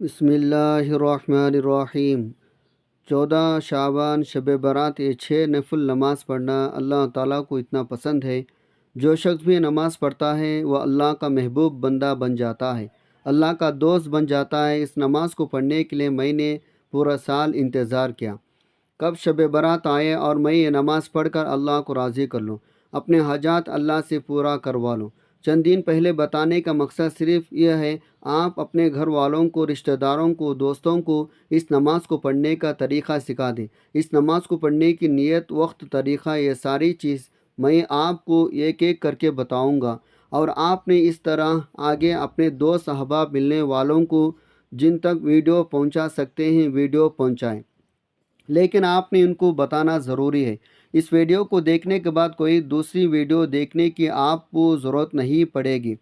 بسم اللہ الرحمن الرحیم۔ 14 شعبان شب برات، یہ 6 نفل نماز پڑھنا اللہ تعالیٰ کو اتنا پسند ہے۔ جو شخص بھی نماز پڑھتا ہے وہ اللہ کا محبوب بندہ بن جاتا ہے، اللہ کا دوست بن جاتا ہے۔ اس نماز کو پڑھنے کے لیے میں نے پورا سال انتظار کیا، کب شب برات آئے اور میں یہ نماز پڑھ کر اللہ کو راضی کر لوں، اپنے حاجات اللہ سے پورا کروا لوں۔ چند دن پہلے بتانے کا مقصد صرف یہ ہے، آپ اپنے گھر والوں کو، رشتہ داروں کو، دوستوں کو اس نماز کو پڑھنے کا طریقہ سکھا دیں۔ اس نماز کو پڑھنے کی نیت، وقت، طریقہ، یہ ساری چیز میں آپ کو ایک ایک کر کے بتاؤں گا، اور آپ نے اس طرح آگے اپنے دوست، احباب، ملنے والوں کو جن تک ویڈیو پہنچا سکتے ہیں ویڈیو پہنچائیں، لیکن آپ نے ان کو بتانا ضروری ہے۔ اس ویڈیو کو دیکھنے کے بعد کوئی دوسری ویڈیو دیکھنے کی آپ کو ضرورت نہیں پڑے گی۔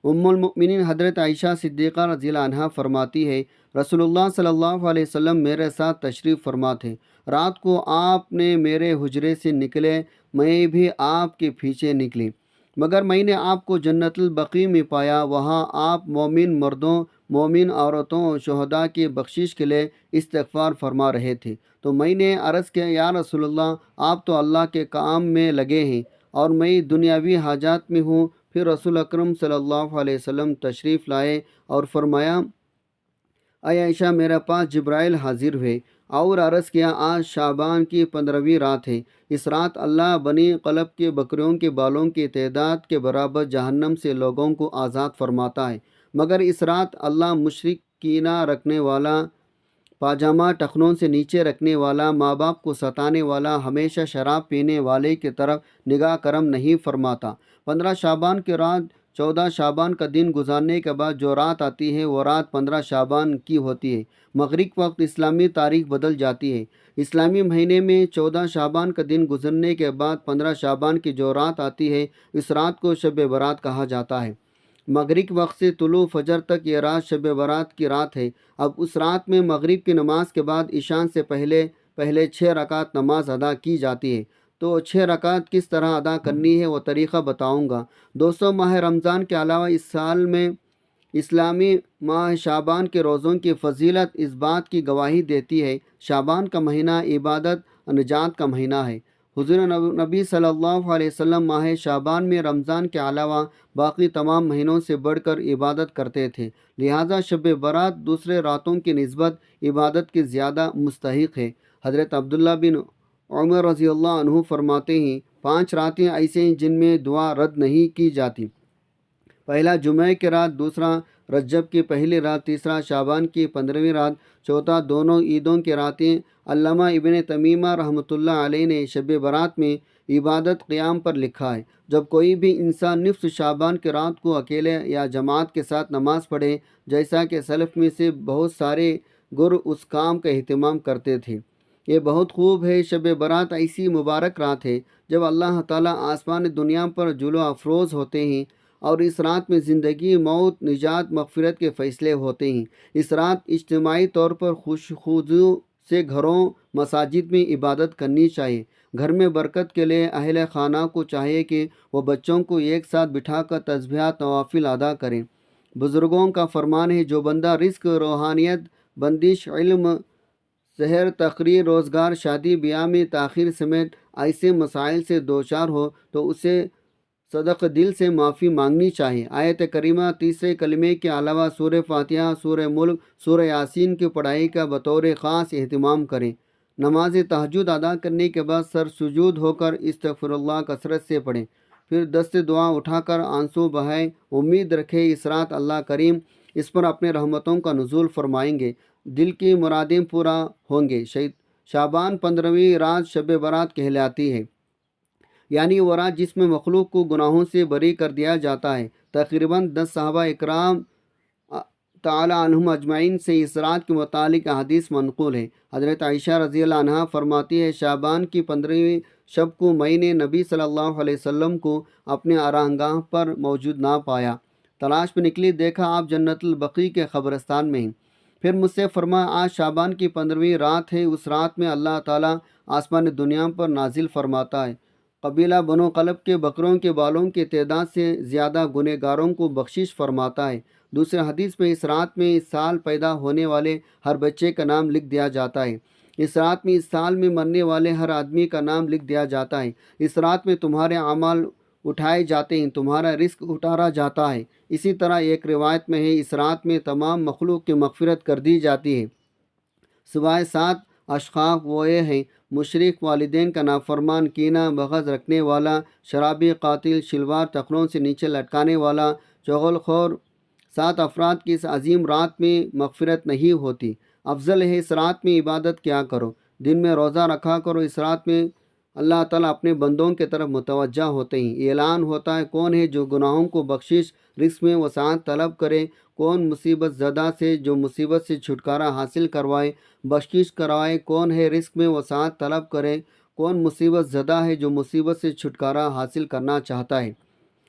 ام المؤمنین حضرت عائشہ صدیقہ رضی اللہ عنہا فرماتی ہے، رسول اللہ صلی اللہ علیہ وسلم میرے ساتھ تشریف فرما تھے۔ رات کو آپ نے میرے حجرے سے نکلے، میں بھی آپ کے پیچھے نکلی، مگر میں نے آپ کو جنت البقیع میں پایا۔ وہاں آپ مومن مردوں، مومن عورتوں، شہداء کی بخشش کے لیے استغفار فرما رہے تھے۔ تو میں نے عرض کیا، یا رسول اللہ، آپ تو اللہ کے کام میں لگے ہیں اور میں دنیاوی حاجات میں ہوں۔ پھر رسول اکرم صلی اللہ علیہ وسلم تشریف لائے اور فرمایا، اے عائشہ، میرے پاس جبرائیل حاضر ہوئے اور عرض کیا، آج شعبان کی 15ویں رات ہے۔ اس رات اللہ بنی قلب کے بکریوں کے بالوں کی تعداد کے برابر جہنم سے لوگوں کو آزاد فرماتا ہے، مگر اس رات اللہ مشرک کینہ رکھنے والا، پاجامہ ٹخنوں سے نیچے رکھنے والا، ماں باپ کو ستانے والا، ہمیشہ شراب پینے والے کی طرف نگاہ کرم نہیں فرماتا۔ 15 شعبان کی رات 14 شعبان کا دن گزارنے کے بعد جو رات آتی ہے وہ رات 15 شعبان کی ہوتی ہے۔ مغرب وقت اسلامی تاریخ بدل جاتی ہے۔ اسلامی مہینے میں 14 شعبان کا دن گزرنے کے بعد 15 شعبان کی جو رات آتی ہے، اس رات کو شب برات کہا جاتا ہے۔ مغرب وقت سے طلوع فجر تک یہ رات شب برات کی رات ہے۔ اب اس رات میں مغرب کی نماز کے بعد عشاء سے پہلے 6 رکعت نماز ادا کی جاتی ہے۔ تو 6 رکعت کس طرح ادا کرنی ہے وہ طریقہ بتاؤں گا۔ دوستوں، ماہ رمضان کے علاوہ اس سال میں اسلامی ماہ شعبان کے روزوں کی فضیلت اس بات کی گواہی دیتی ہے، شعبان کا مہینہ عبادت نجات کا مہینہ ہے۔ حضور نبی صلی اللہ علیہ وسلم ماہ شعبان میں رمضان کے علاوہ باقی تمام مہینوں سے بڑھ کر عبادت کرتے تھے، لہٰذا شب برات دوسرے راتوں کی نسبت عبادت کی زیادہ مستحق ہے۔ حضرت عبداللہ بن عمر رضی اللہ عنہ فرماتے ہیں، 5 راتیں ایسے ہیں جن میں دعا رد نہیں کی جاتی۔ پہلا جمعہ کی رات، دوسرا رجب کی پہلی رات، تیسرا شعبان کی 15ویں رات، چوتھا دونوں عیدوں کی راتیں۔ علامہ ابن تیمیہ رحمۃ اللہ علیہ نے شب برات میں عبادت قیام پر لکھا ہے، جب کوئی بھی انسان نصف شعبان کی رات کو اکیلے یا جماعت کے ساتھ نماز پڑھے، جیسا کہ سلف میں سے بہت سارے گر اس کام کا اہتمام کرتے تھے، یہ بہت خوب ہے۔ شب برات ایسی مبارک رات ہے جب اللہ تعالیٰ آسمان دنیا پر جلوہ افروز ہوتے ہیں، اور اس رات میں زندگی، موت، نجات، مغفرت کے فیصلے ہوتے ہیں۔ اس رات اجتماعی طور پر خضوع سے گھروں، مساجد میں عبادت کرنی چاہیے۔ گھر میں برکت کے لیے اہل خانہ کو چاہیے کہ وہ بچوں کو ایک ساتھ بٹھا کر تسبیحات، نوافل ادا کریں۔ بزرگوں کا فرمان ہے، جو بندہ رزق، روحانیت، بندش، علم، سحر، تقریر، روزگار، شادی بیاہ میں تاخیر سمیت ایسے مسائل سے دوچار ہو تو اسے صدق دل سے معافی مانگنی چاہیے۔ آیت کریمہ تیسرے کلمے کے علاوہ سورہ فاتحہ، سورہ ملک، سورہ یاسین کی پڑھائی کا بطور خاص اہتمام کریں۔ نماز تہجد ادا کرنے کے بعد سر سجود ہو کر استغفر اللہ کثرت سے پڑھیں، پھر دست دعا اٹھا کر آنسو بہائیں۔ امید رکھیں اس رات اللہ کریم اس پر اپنے رحمتوں کا نزول فرمائیں گے، دل کی مرادیں پورا ہوں گے۔ شعبان 15ویں رات شب برات کہلاتی ہے، یعنی وہ رات جس میں مخلوق کو گناہوں سے بری کر دیا جاتا ہے۔ تقریباً 10 صحابہ اکرام تعالی عنہم اجمعین سے اس رات کے متعلق احادیث منقول ہے۔ حضرت عائشہ رضی اللہ عنہا فرماتی ہے، شعبان کی 15ویں شب کو میں نے نبی صلی اللہ علیہ وسلم کو اپنے آرامگاہ پر موجود نہ پایا، تلاش میں نکلی، دیکھا آپ جنت البقیع کے قبرستان میں ہیں۔ پھر مجھ سے فرمایا، آج شعبان کی 15ویں رات ہے، اس رات میں اللہ تعالیٰ آسمان دنیا پر نازل فرماتا ہے، قبیلہ بنو قلب کے بکروں کے بالوں کی تعداد سے زیادہ گنہگاروں کو بخشش فرماتا ہے، دوسرے حدیث میں اس رات میں اس سال پیدا ہونے والے ہر بچے کا نام لکھ دیا جاتا ہے۔ اس رات میں اس سال میں مرنے والے ہر آدمی کا نام لکھ دیا جاتا ہے۔ اس رات میں تمہارے اعمال اٹھائے جاتے ہیں، تمہارا رزق اتارا جاتا ہے۔ اسی طرح ایک روایت میں ہے اس رات میں تمام مخلوق کی مغفرت کر دی جاتی ہے سوائے 7 اشخاص، وہ یہ ہیں مشرک، والدین کا نافرمان، کینہ بغض رکھنے والا، شرابی، قاتل، شلوار تخنوں سے نیچے لٹکانے والا، چغل خور۔ 7 افراد کی اس عظیم رات میں مغفرت نہیں ہوتی۔ افضل ہے اس رات میں عبادت کیا کرو، دن میں روزہ رکھا کرو۔ اس رات میں اللہ تعالیٰ اپنے بندوں کی طرف متوجہ ہوتے ہیں۔ اعلان ہوتا ہے کون ہے جو گناہوں کو بخشش، رزق میں وسعت طلب کرے، کون مصیبت زدہ سے جو مصیبت سے چھٹکارا حاصل کروائے، بخشش کروائے، کون ہے رزق میں وسعت طلب کرے، کون مصیبت زدہ ہے جو مصیبت سے چھٹکارا حاصل کرنا چاہتا ہے۔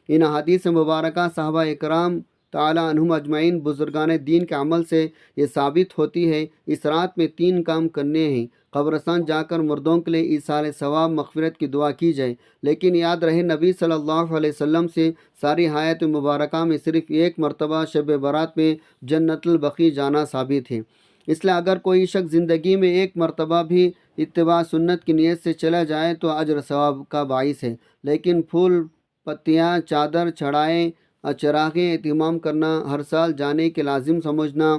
ان حدیث مبارکہ صحابہ اکرام تعالی عنہم اجمعین بزرگان دین کے عمل سے یہ ثابت ہوتی ہے۔ اس رات میں 3 کام کرنے ہیں۔ قبرستان جا کر مردوں کے لیے ایصال ثواب مغفرت کی دعا کی جائے، لیکن یاد رہے نبی صلی اللہ علیہ وسلم سے ساری حیات مبارکہ میں صرف ایک مرتبہ شب برات میں جنت البقیع جانا ثابت ہے۔ اس لیے اگر کوئی شخص زندگی میں ایک مرتبہ بھی اتباع سنت کی نیت سے چلا جائے تو اجر ثواب کا باعث ہے، لیکن پھول پتیاں، چادر چڑھائے، چراغیں اہتمام کرنا، ہر سال جانے کے لازم سمجھنا،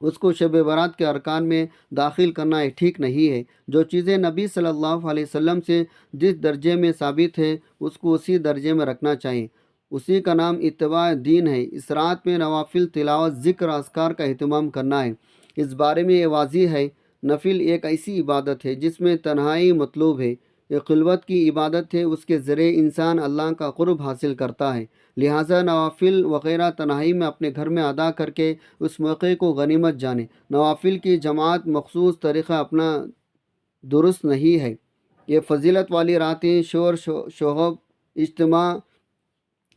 اس کو شب برات کے ارکان میں داخل کرنا ٹھیک نہیں ہے۔ جو چیزیں نبی صلی اللہ علیہ وسلم سے جس درجے میں ثابت ہے اس کو اسی درجے میں رکھنا چاہیے، اسی کا نام اتباع دین ہے۔ اس رات میں نوافل تلاوت، ذکر، اذکار کا اہتمام کرنا ہے۔ اس بارے میں یہ واضح ہے نفل ایک ایسی عبادت ہے جس میں تنہائی مطلوب ہے، یہ خلوت کی عبادت ہے، اس کے ذریعے انسان اللہ کا قرب حاصل کرتا ہے۔ لہٰذا نوافل وغیرہ تنہائی میں اپنے گھر میں ادا کر کے اس موقع کو غنیمت جانے۔ نوافل کی جماعت مخصوص طریقہ اپنا درست نہیں ہے۔ یہ فضیلت والی راتیں شور شوہب اجتماع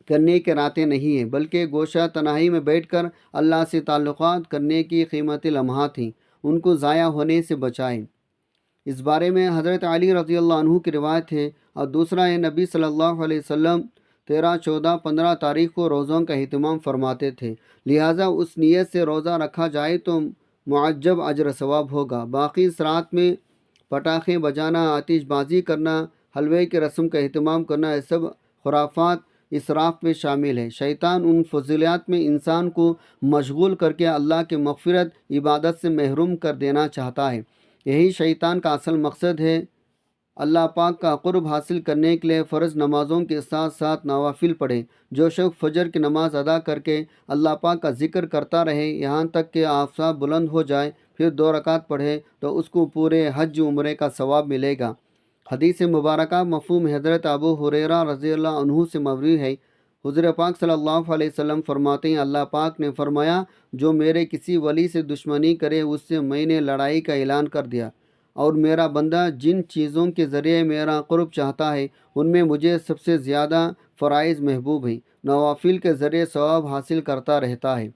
کرنے کے راتیں نہیں ہیں، بلکہ گوشہ تنہائی میں بیٹھ کر اللہ سے تعلقات کرنے کی قیمتی لمحات ہیں، ان کو ضائع ہونے سے بچائیں۔ اس بارے میں حضرت علی رضی اللہ عنہ کی روایت ہے، اور دوسرا ہے نبی صلی اللہ علیہ وسلم 13، 14، 15 تاریخ کو روزوں کا اہتمام فرماتے تھے، لہٰذا اس نیت سے روزہ رکھا جائے تو معجب اجر ثواب ہوگا۔ باقی اس رات میں پٹاخے بجانا، آتش بازی کرنا، حلوے کی رسم کا اہتمام کرنا، یہ سب خرافات اسراف میں شامل ہے۔ شیطان ان فضیلات میں انسان کو مشغول کر کے اللہ کی مغفرت، عبادت سے محروم کر دینا چاہتا ہے۔ یہی شیطان کا اصل مقصد ہے۔ اللہ پاک کا قرب حاصل کرنے کے لیے فرض نمازوں کے ساتھ ساتھ نوافل پڑھے۔ جو شخص فجر کی نماز ادا کر کے اللہ پاک کا ذکر کرتا رہے یہاں تک کہ آفتاب بلند ہو جائے، پھر 2 رکعت پڑھے تو اس کو پورے حج عمرے کا ثواب ملے گا۔ حدیث مبارکہ مفہوم حضرت ابو ہریرہ رضی اللہ عنہ سے مروی ہے، حضور پاک صلی اللہ علیہ وسلم فرماتے ہیں اللہ پاک نے فرمایا جو میرے کسی ولی سے دشمنی کرے اس سے میں نے لڑائی کا اعلان کر دیا، اور میرا بندہ جن چیزوں کے ذریعے میرا قرب چاہتا ہے ان میں مجھے سب سے زیادہ فرائض محبوب ہیں، نوافل کے ذریعے ثواب حاصل کرتا رہتا ہے،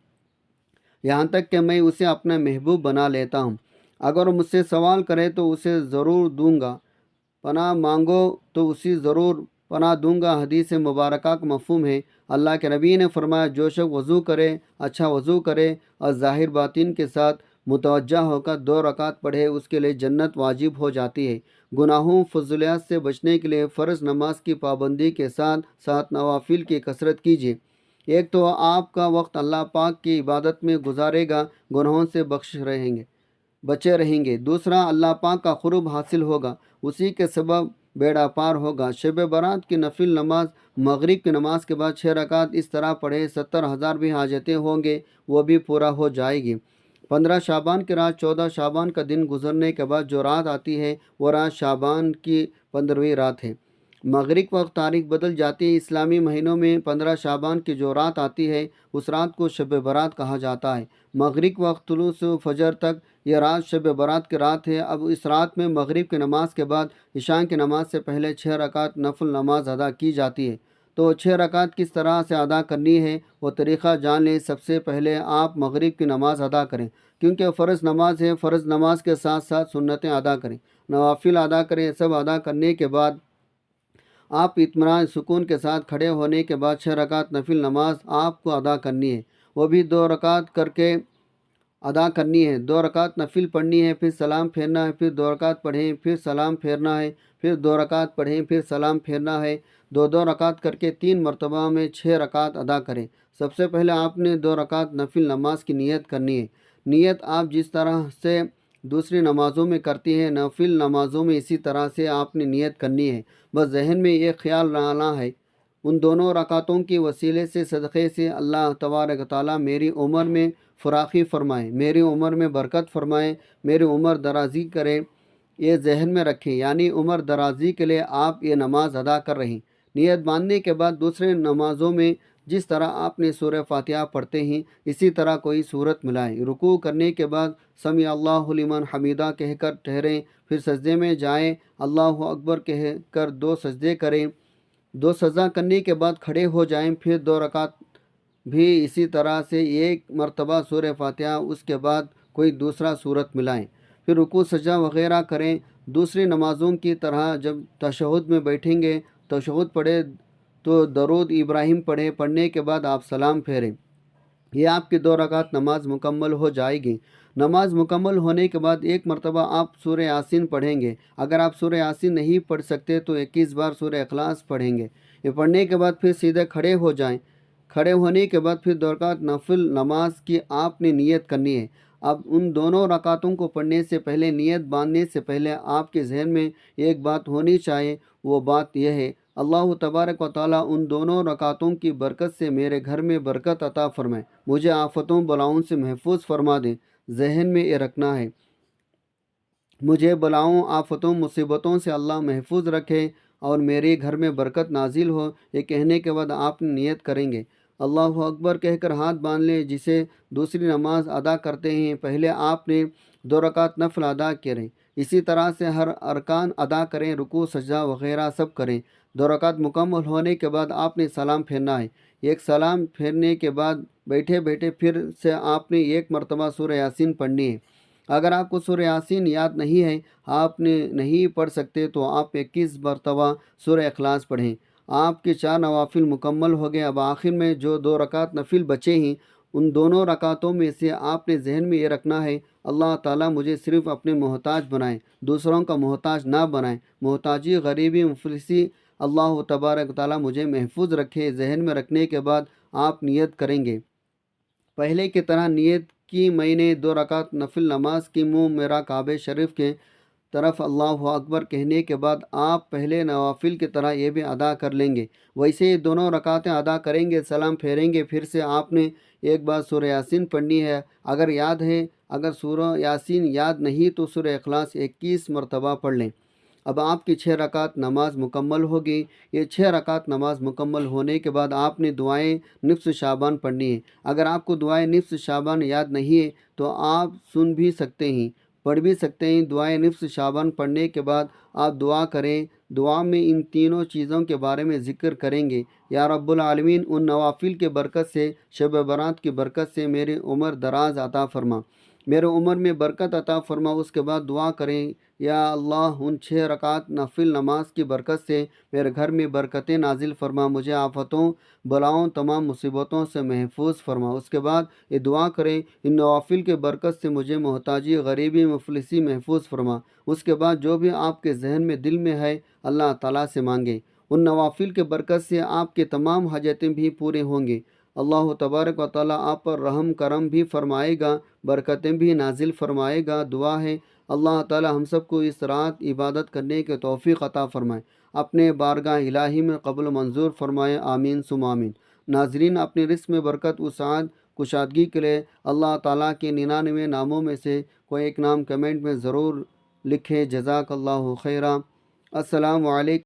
یہاں تک کہ میں اسے اپنا محبوب بنا لیتا ہوں۔ اگر مجھ سے سوال کرے تو اسے ضرور دوں گا، پناہ مانگو تو اسی ضرور پناہ دوں گا۔ حدیث مبارکہ کا مفہوم ہے اللہ کے نبی نے فرمایا جو شخص وضو کرے، اچھا وضو کرے اور ظاہر باطن کے ساتھ متوجہ ہو کر 2 رکعت پڑھے اس کے لیے جنت واجب ہو جاتی ہے۔ گناہوں فضولیات سے بچنے کے لیے فرض نماز کی پابندی کے ساتھ ساتھ نوافل کی کثرت کیجیے۔ ایک تو آپ کا وقت اللہ پاک کی عبادت میں گزارے گا، گناہوں سے بچے رہیں گے۔ دوسرا اللہ پاک کا قرب حاصل ہوگا، اسی کے سبب بیڑا پار ہوگا۔ شب برات کی نفل نماز مغرب کی نماز کے بعد 6 رکعت اس طرح پڑھے 70,000 بھی حاجتیں ہوں گے وہ بھی پورا ہو جائے گی۔ 15 شعبان کی رات 14 شعبان کا دن گزرنے کے بعد جو رات آتی ہے وہ رات شعبان کی 15ویں رات ہے۔ مغرب وقت تاریخ بدل جاتی ہے۔ اسلامی مہینوں میں 15 شعبان کی جو رات آتی ہے اس رات کو شب برات کہا جاتا ہے۔ مغرب وقت طلوع سے فجر تک یہ رات شب برات کی رات ہے۔ اب اس رات میں مغرب کی نماز کے بعد عشاء کی نماز سے پہلے 6 رکعت نفل نماز ادا کی جاتی ہے۔ تو 6 رکعت کس طرح سے ادا کرنی ہے وہ طریقہ جان لیں۔ سب سے پہلے آپ مغرب کی نماز ادا کریں، کیونکہ فرض نماز ہے، فرض نماز کے ساتھ ساتھ سنتیں ادا کریں، نوافل ادا کریں۔ سب ادا کرنے کے بعد آپ اطمینان سکون کے ساتھ کھڑے ہونے کے بعد 6 رکعت نفل نماز آپ کو ادا کرنی ہے۔ وہ بھی 2 رکعت کر کے ادا کرنی ہے۔ 2 رکعت نفل پڑھنی ہے، پھر سلام پھیرنا ہے، پھر 2 رکعت پڑھیں، پھر سلام پھیرنا ہے، پھر 2 رکعت پڑھیں، پھر سلام پھیرنا ہے۔ 2 رکعت کر کے 3 مرتبہ میں 6 رکعت ادا کریں۔ سب سے پہلے آپ نے 2 رکعت نفل نماز کی نیت کرنی ہے۔ نیت آپ جس طرح سے دوسری نمازوں میں کرتی ہیں، نفل نمازوں میں اسی طرح سے آپ نے نیت کرنی ہے۔ بس ذہن میں یہ خیال رہنا ہے، ان دونوں رکعتوں کے وسیلے سے، صدقے سے اللہ تبارک و تعالیٰ میری عمر میں فراخی فرمائے، میری عمر میں برکت فرمائے، میری عمر درازی کرے۔ یہ ذہن میں رکھیں، یعنی عمر درازی کے لیے آپ یہ نماز ادا کر رہے ہیں۔ نیت باندھنے کے بعد دوسرے نمازوں میں جس طرح آپ نے سورہ فاتحہ پڑھتے ہیں اسی طرح کوئی صورت ملائیں۔ رکوع کرنے کے بعد سمیع اللہ لمن حمیدہ کہہ کر ٹھہریں، پھر سجدے میں جائیں، اللہ اکبر کہہ کر 2 سجدے کریں۔ 2 سجدہ کرنے کے بعد کھڑے ہو جائیں، پھر 2 رکعت بھی اسی طرح سے 1 مرتبہ سورہ فاتحہ، اس کے بعد کوئی دوسرا صورت ملائیں، پھر رکوع سجدہ وغیرہ کریں۔ دوسری نمازوں کی طرح جب تشہد میں بیٹھیں گے، تشہد پڑھے تو درود ابراہیم پڑھنے کے بعد آپ سلام پھیریں۔ یہ آپ کی 2 رکعت نماز مکمل ہو جائے گی۔ نماز مکمل ہونے کے بعد 1 مرتبہ آپ سورہ یاسین پڑھیں گے۔ اگر آپ سورہ یاسین نہیں پڑھ سکتے تو 21 بار سورہ اخلاص پڑھیں گے۔ یہ پڑھنے کے بعد پھر سیدھے کھڑے ہو جائیں۔ کھڑے ہونے کے بعد پھر 2 رکعت نفل نماز کی آپ نے نیت کرنی ہے۔ اب ان دونوں رکعتوں کو پڑھنے سے پہلے، نیت باندھنے سے پہلے آپ کے ذہن میں ایک بات ہونی چاہیے، وہ بات یہ ہے، اللہ تبارک و تعالیٰ ان دونوں رکعتوں کی برکت سے میرے گھر میں برکت عطا فرمائے، مجھے آفتوں بلاؤں سے محفوظ فرما دیں۔ ذہن میں یہ رکھنا ہے، مجھے بلاؤں آفتوں مصیبتوں سے اللہ محفوظ رکھے اور میرے گھر میں برکت نازل ہو۔ یہ کہنے کے بعد آپ نیت کریں گے، اللہ اکبر کہہ کر ہاتھ باندھ لیں۔ جسے دوسری نماز ادا کرتے ہیں، پہلے آپ نے 2 رکعت نفل ادا کریں، اسی طرح سے ہر ارکان ادا کریں، رکوع سجدہ وغیرہ سب کریں۔ 2 رکعت مکمل ہونے کے بعد آپ نے سلام پھیرنا ہے۔ ایک سلام پھیرنے کے بعد بیٹھے بیٹھے پھر سے آپ نے 1 مرتبہ سورہ یاسین پڑھنی ہے۔ اگر آپ کو سورہ یاسین یاد نہیں ہے، آپ نے نہیں پڑھ سکتے تو آپ 21 مرتبہ سورہ اخلاص پڑھیں۔ آپ کے 4 نوافل مکمل ہو گئے۔ اب آخر میں جو 2 رکعت نفل بچے ہیں، ان دونوں رکعتوں میں سے آپ نے ذہن میں یہ رکھنا ہے، اللہ تعالیٰ مجھے صرف اپنے محتاج بنائیں، دوسروں کا محتاج نہ بنائیں۔ محتاجی، غریبی، مفلسی اللہ تبارک تعالیٰ مجھے محفوظ رکھے۔ ذہن میں رکھنے کے بعد آپ نیت کریں گے، پہلے کی طرح نیت کی میں نے 2 رکعت نفل نماز کی، منہ میرا کعبہ شریف کے طرف اللہ اکبر کہنے کے بعد آپ پہلے نوافل کی طرح یہ بھی ادا کر لیں گے۔ ویسے ہی دونوں رکعتیں ادا کریں گے، سلام پھیریں گے، پھر سے آپ نے ایک بار سورہ یاسین پڑھنی ہے اگر یاد ہے۔ اگر سورہ یاسین یاد نہیں تو سورہ اخلاص 21 مرتبہ پڑھ لیں۔ اب آپ کی 6 رکعت نماز مکمل ہوگی۔ یہ 6 رکعت نماز مکمل ہونے کے بعد آپ نے دعائیں نصف شعبان پڑھنی ہے۔ اگر آپ کو دعائیں نصف شعبان یاد نہیں ہے تو آپ سن بھی سکتے ہیں، پڑھ بھی سکتے ہیں۔ دعائیں نصف شعبان پڑھنے کے بعد آپ دعا کریں۔ دعا میں ان تینوں چیزوں کے بارے میں ذکر کریں گے، یا رب العالمین ان نوافل کے برکت سے، شب برات کی برکت سے میری عمر دراز عطا فرما، میرے عمر میں برکت عطا فرما۔ اس کے بعد دعا کریں، یا اللہ ان 6 رکعت نفل نماز کی برکت سے میرے گھر میں برکتیں نازل فرما، مجھے آفتوں بلاؤں تمام مصیبتوں سے محفوظ فرما۔ اس کے بعد یہ دعا کریں، ان نوافل کے برکت سے مجھے محتاجی، غریبی، مفلسی محفوظ فرما۔ اس کے بعد جو بھی آپ کے ذہن میں، دل میں ہے، اللہ تعالیٰ سے مانگیں۔ ان نوافل کے برکت سے آپ کے تمام حاجتیں بھی پورے ہوں گی۔ اللہ تبارک و تعالیٰ آپ پر رحم کرم بھی فرمائے گا، برکتیں بھی نازل فرمائے گا۔ دعا ہے اللہ تعالیٰ ہم سب کو اس رات عبادت کرنے کے توفیق عطا فرمائے، اپنے بارگاہ الہی میں قبول منظور فرمائے، آمین ثم آمین۔ ناظرین، اپنے رزق میں برکت، وسعت، کشادگی کے لیے اللہ تعالیٰ کے 99 ناموں میں سے کوئی ایک نام کمنٹ میں ضرور لکھیں۔ جزاک اللہ خیرہ۔ السلام علیکم۔